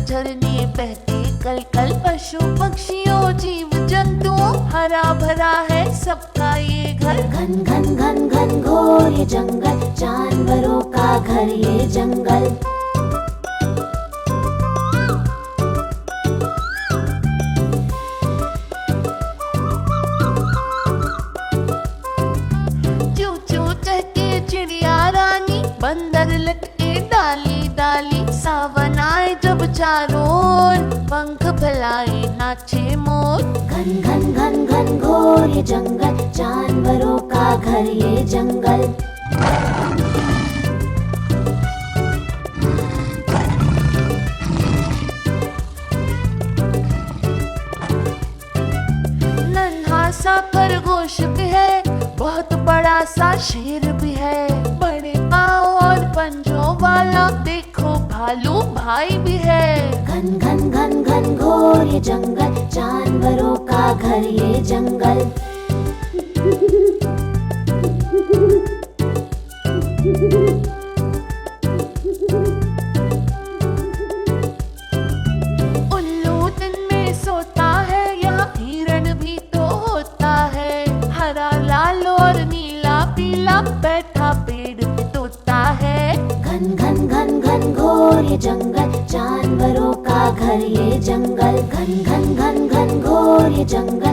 झरने बहते कल कल, पशु पक्षियों जीव जंतुओं हरा भरा है सबका ये घर। घन घन घन घन घोर ये जंगल, जानवरों का घर ये जंगल। चू चू चहके चिड़िया रानी, बंदर लटके डाली डाली, सावन आए जब चारों ओर, पंख फैलाए नाचे मोर। घन घन घन घन घोर ये जंगल, जानवरों का घर ये जंगल। नन्हा सा खरगोश भी है, बहुत बड़ा सा शेर भी है, बड़े पाँव और पंजों वाला देखो भालू भाई भी है। घन घन घन घन घोर ये जंगल, जानवरों का घर ये जंगल। उल्लू दिन में सोता है, यहाँ हिरण भी तो होता है, हरा लाल और नीला पीला बैठा पेड़ पे तोता है। घन घन घन घन घोर ये जंगल, जानवरों का घर ये जंगल। घन घन घन घन घोर ये जंगल,